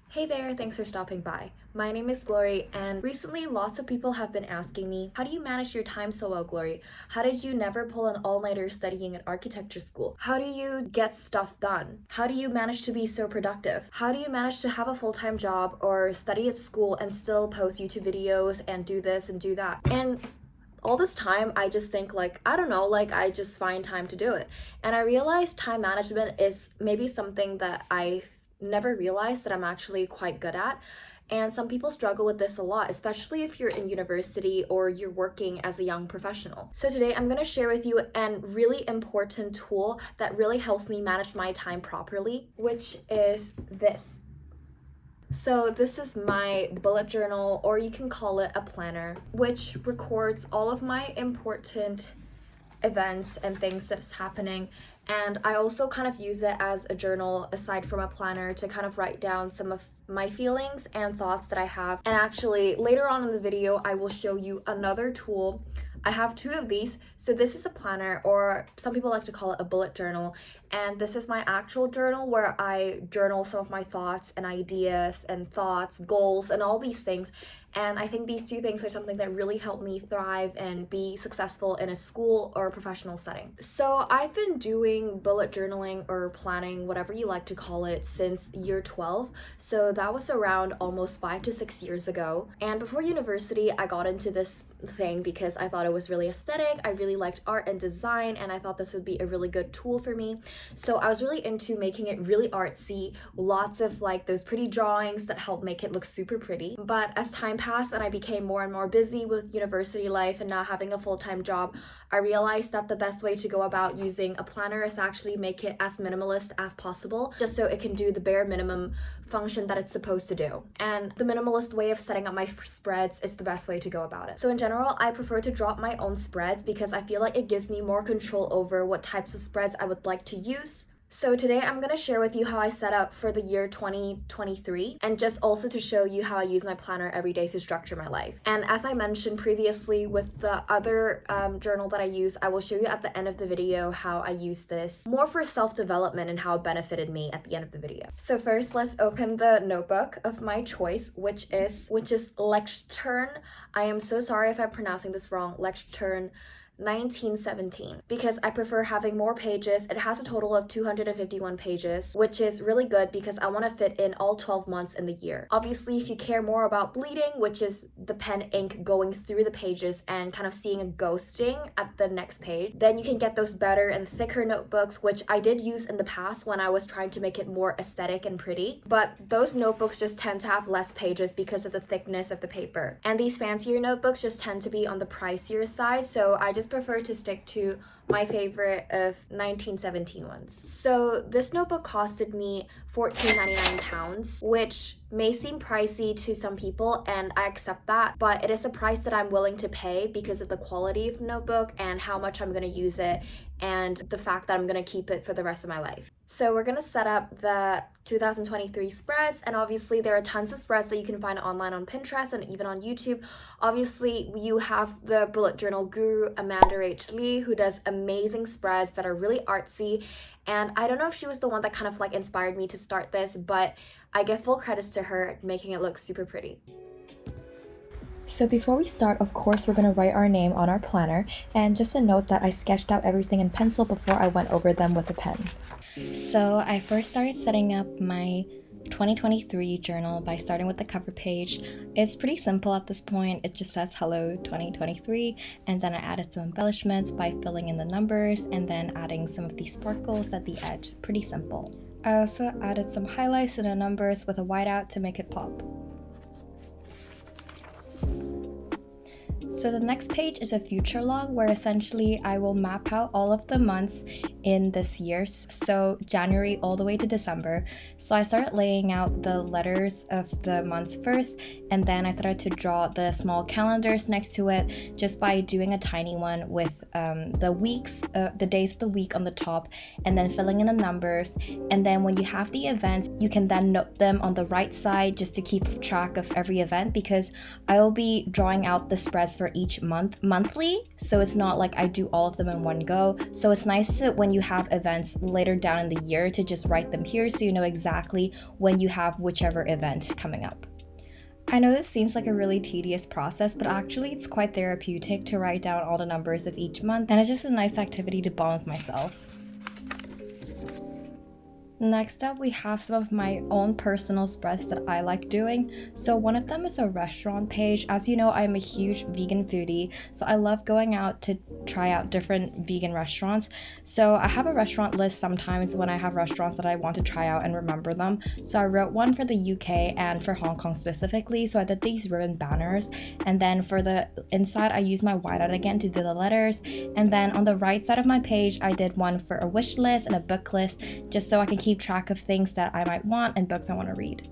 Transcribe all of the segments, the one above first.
Hey there, thanks for stopping by. My name is Glory, and recently lots of people have been asking me, how do you manage your time so well, Glory? How did you never pull an all-nighter studying at architecture school? How do you get stuff done? How do you manage to be so productive? How do you manage to have a full-time job or study at school and still post YouTube videos and do this and do that? And all this time I just think I don't know, I just find time to do it. And I realized time management is maybe something that I never realized that I'm actually quite good at. And some people struggle with this a lot, especially if you're in university or you're working as a young professional. So today I'm going to share with you a really important tool that really helps me manage my time properly, which is this. So this is my bullet journal, or you can call it a planner, which records all of my important events and things that's happening. And I also kind of use it as a journal aside from a planner to kind of write down some of my feelings and thoughts that I have. And actually later on in the video I will show you another tool. I have two of these. So this is a planner, or some people like to call it a bullet journal, and this is my actual journal where I journal some of my thoughts and ideas and thoughts, goals, and all these things. And I think these two things are something that really help me thrive and be successful in a school or professional setting. So I've been doing bullet journaling or planning, whatever you like to call it, since year 12. So that was around almost 5 to 6 years ago. And before university, I got into this thing because I thought it was really aesthetic. I really liked art and design, and I thought this would be a really good tool for me. So I was really into making it really artsy, lots of those pretty drawings that help make it look super pretty. But as time passed and I became more and more busy with university life and now having a full-time job, I realized that the best way to go about using a planner is actually make it as minimalist as possible, just so it can do the bare minimum function that it's supposed to do. And the minimalist way of setting up my spreads is the best way to go about it. So in general, I prefer to drop my own spreads because I feel like it gives me more control over what types of spreads I would like to use. So today I'm going to share with you how I set up for the year 2023, and just also to show you how I use my planner every day to structure my life. And as I mentioned previously with the other journal that I use, I will show you at the end of the video how I use this more for self-development and how it benefited me at the end of the video. So first, let's open the notebook of my choice, which is Lectern. I am so sorry if I'm pronouncing this wrong. Lectern 1917, because I prefer having more pages. It has a total of 251 pages, which is really good because I want to fit in all 12 months in the year. Obviously, if you care more about bleeding, which is the pen ink going through the pages and kind of seeing a ghosting at the next page, then you can get those better and thicker notebooks, which I did use in the past when I was trying to make it more aesthetic and pretty. But those notebooks just tend to have less pages because of the thickness of the paper. And these fancier notebooks just tend to be on the pricier side, so I just prefer to stick to my favorite of 1917 ones. So this notebook costed me £14.99, which may seem pricey to some people, and I accept that, but it is a price that I'm willing to pay because of the quality of the notebook and how much I'm going to use it and the fact that I'm going to keep it for the rest of my life. So we're going to set up the 2023 spreads, and obviously there are tons of spreads that you can find online on Pinterest and even on YouTube. Obviously you have the bullet journal guru Amanda H. Lee, who does amazing spreads that are really artsy, and I don't know if she was the one that kind of inspired me to start this, but I give full credits to her making it look super pretty. So before we start, of course, we're going to write our name on our planner, and just a note that I sketched out everything in pencil before I went over them with a pen. So I first started setting up my 2023 journal by starting with the cover page. It's pretty simple at this point. It just says hello 2023, and then I added some embellishments by filling in the numbers and then adding some of these sparkles at the edge. Pretty simple. I also added some highlights in the numbers with a whiteout to make it pop. So the next page is a future log where essentially I will map out all of the months in this year, so January all the way to December. So I started laying out the letters of the months first, and then I started to draw the small calendars next to it just by doing a tiny one with the weeks, the days of the week on the top, and then filling in the numbers. And then when you have the events, you can then note them on the right side just to keep track of every event, because I will be drawing out the spreads for each month monthly, so it's not like I do all of them in one go. So it's nice to, when you you have events later down in the year to just write them here so you know exactly when you have whichever event coming up. I know this seems like a really tedious process, but actually it's quite therapeutic to write down all the numbers of each month, and it's just a nice activity to bond with myself. Next up, we have some of my own personal spreads that I like doing. So one of them is a restaurant page. As you know, I'm a huge vegan foodie, so I love going out to try out different vegan restaurants. So I have a restaurant list sometimes when I have restaurants that I want to try out and remember them. So I wrote one for the UK and for Hong Kong specifically. So I did these ribbon banners, and then for the inside, I used my whiteout again to do the letters. And then on the right side of my page, I did one for a wish list and a book list, just so I can keep track of things that I might want and books I want to read.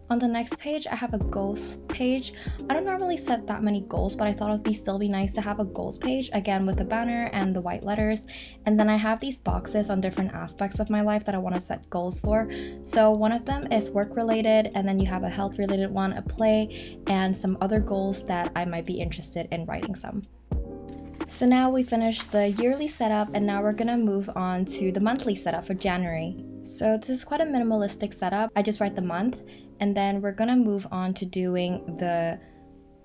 On the next page, I have a goals page. I don't normally set that many goals, but I thought it would still be nice to have a goals page, again with the banner and the white letters. And then I have these boxes on different aspects of my life that I want to set goals for. So one of them is work related, and then you have a health related one, a play, and some other goals that I might be interested in writing some. So now we finished the yearly setup, and now we're gonna move on to the monthly setup for January. So this is quite a minimalistic setup. I just write the month, and then we're gonna move on to doing the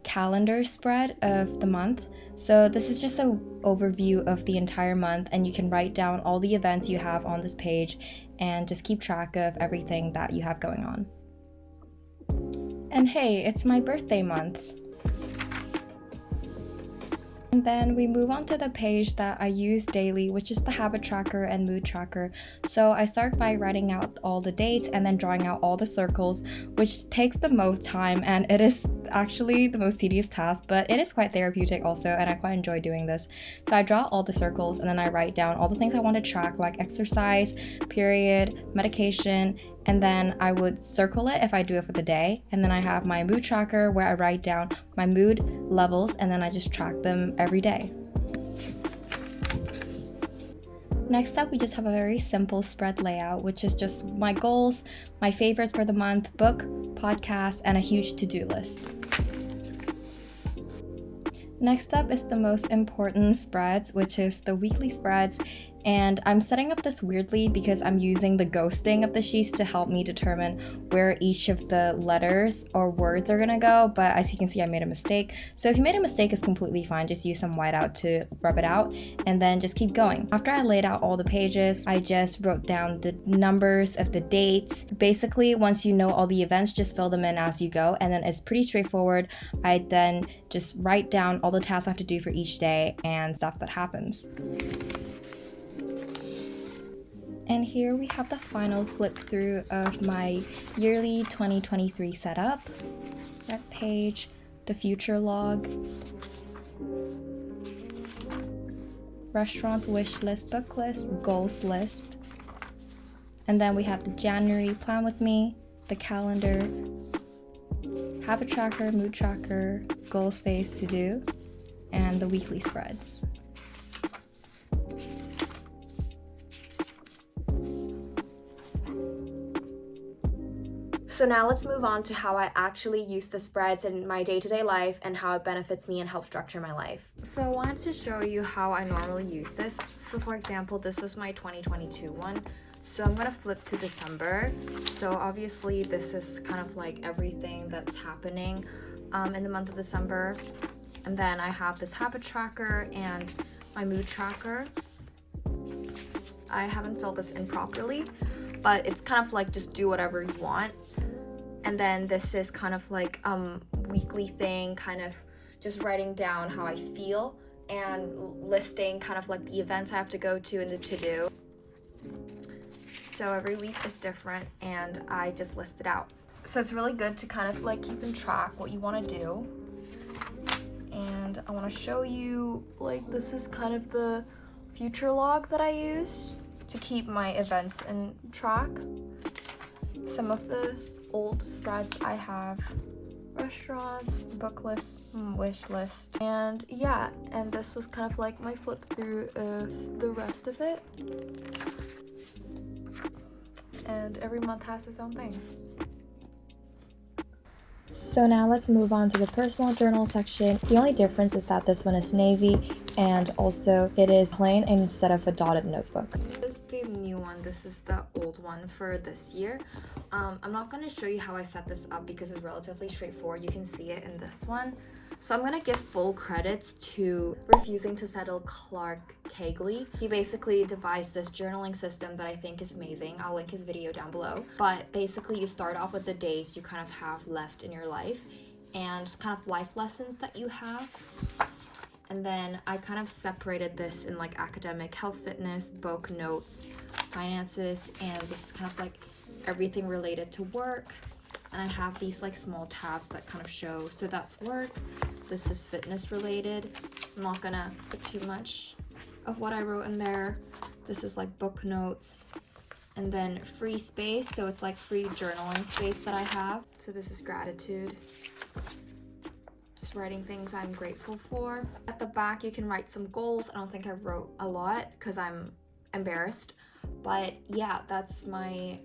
calendar spread of the month. So this is just an overview of the entire month, and you can write down all the events you have on this page and just keep track of everything that you have going on. And hey, it's my birthday month. And then we move on to the page that I use daily, which is the habit tracker and mood tracker. So I start by writing out all the dates and then drawing out all the circles, which takes the most time, and it is actually the most tedious task, but it is quite therapeutic also, and I quite enjoy doing this. So I draw all the circles, and then I write down all the things I want to track, like exercise, period, medication, and then I would circle it if I do it for the day. And then I have my mood tracker where I write down my mood levels, and then I just track them every day. Next up, we just have a very simple spread layout, which is just my goals, my favorites for the month, book, podcast, and a huge to-do list. Next up is the most important spreads, which is the weekly spreads. And I'm setting up this weirdly because I'm using the ghosting of the sheets to help me determine where each of the letters or words are gonna go, but as you can see, I made a mistake. So if you made a mistake, it's completely fine. Just use some whiteout to rub it out and then just keep going. After I laid out all the pages, I just wrote down the numbers of the dates. Basically, once you know all the events, just fill them in as you go, and then it's pretty straightforward. I then just write down all the tasks I have to do for each day and stuff that happens. And here we have the final flip through of my yearly 2023 setup. That page, the future log, restaurants wish list, book list, goals list. And then we have the January plan with me, the calendar, habit tracker, mood tracker, goal space to do, and the weekly spreads. So now let's move on to how I actually use the spreads in my day-to-day life and how it benefits me and helps structure my life. So I wanted to show you how I normally use this. So for example, this was my 2022 one. So I'm gonna flip to December. So obviously this is kind of like everything that's happening in the month of December. And then I have this habit tracker and my mood tracker. I haven't filled this in properly, but it's kind of like just do whatever you want. And then this is kind of like weekly thing, kind of just writing down how I feel and listing kind of like the events I have to go to and the to-do. So every week is different and I just list it out. So it's really good to kind of like keep in track what you want to do. And I want to show you, like, this is kind of the future log that I use to keep my events in track. Some of the old spreads I have: restaurants, book list, wish list, and yeah, and this was kind of like my flip through of the rest of it. And every month has its own thing. So now let's move on to the personal journal section. The only difference is that this one is navy and also it is plain instead of a dotted notebook. This is the new one. This is the old one for this year. I'm not going to show you how I set this up because it's relatively straightforward. You can see it in this one. So I'm going to give full credits to Refusing to Settle Clark Kegley. He basically devised this journaling system that I think is amazing. I'll link his video down below. But basically you start off with the days you kind of have left in your life and kind of life lessons that you have. And then I kind of separated this in like academic, health, fitness, book, notes, finances, and this is kind of like everything related to work. And I have these like small tabs that kind of show, so that's work, this is fitness related. I'm not gonna put too much of what I wrote in there. This is like book notes. And then free space, so it's like free journaling space that I have. So this is gratitude. Just writing things I'm grateful for. At the back, you can write some goals. I don't think I wrote a lot because I'm embarrassed. But yeah, that's my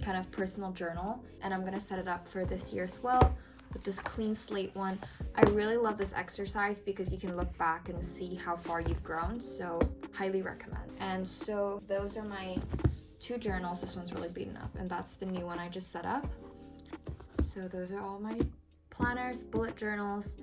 kind of personal journal. And I'm gonna set it up for this year as well with this clean slate one. I really love this exercise because you can look back and see how far you've grown. So highly recommend. And so those are my two journals. This one's really beaten up and that's the new one I just set up. So those are all my planners, bullet journals,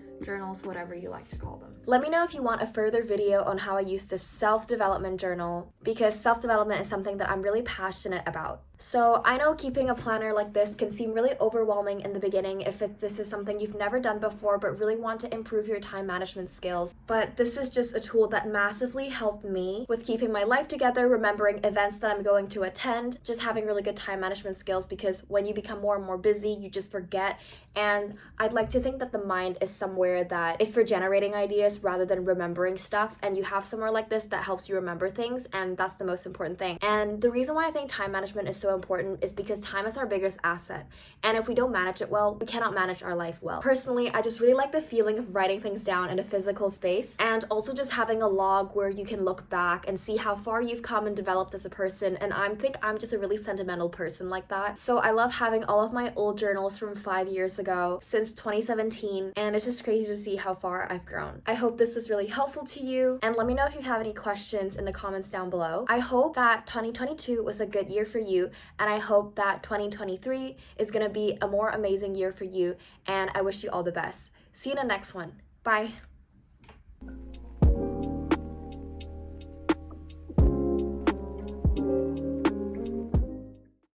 whatever you like to call them. Let me know if you want a further video on how I use this self-development journal, because self-development is something that I'm really passionate about. So I know keeping a planner like this can seem really overwhelming in the beginning if this is something you've never done before but really want to improve your time management skills. But this is just a tool that massively helped me with keeping my life together, remembering events that I'm going to attend, just having really good time management skills, because when you become more and more busy, you just forget. And I'd like to think that the mind is somewhere that is for generating ideas rather than remembering stuff, and you have somewhere like this that helps you remember things, and that's the most important thing. And the reason why I think time management is so important is because time is our biggest asset, and if we don't manage it well, we cannot manage our life well. Personally, I just really like the feeling of writing things down in a physical space, and also just having a log where you can look back and see how far you've come and developed as a person. And I think I'm just a really sentimental person like that, so I love having all of my old journals from 5 years ago, since 2017, and it's just crazy to see how far I've grown. I hope this was really helpful to you, and let me know if you have any questions in the comments down below. I hope that 2022 was a good year for you, and I hope that 2023 is gonna be a more amazing year for you, and I wish you all the best. See you in the next one. Bye.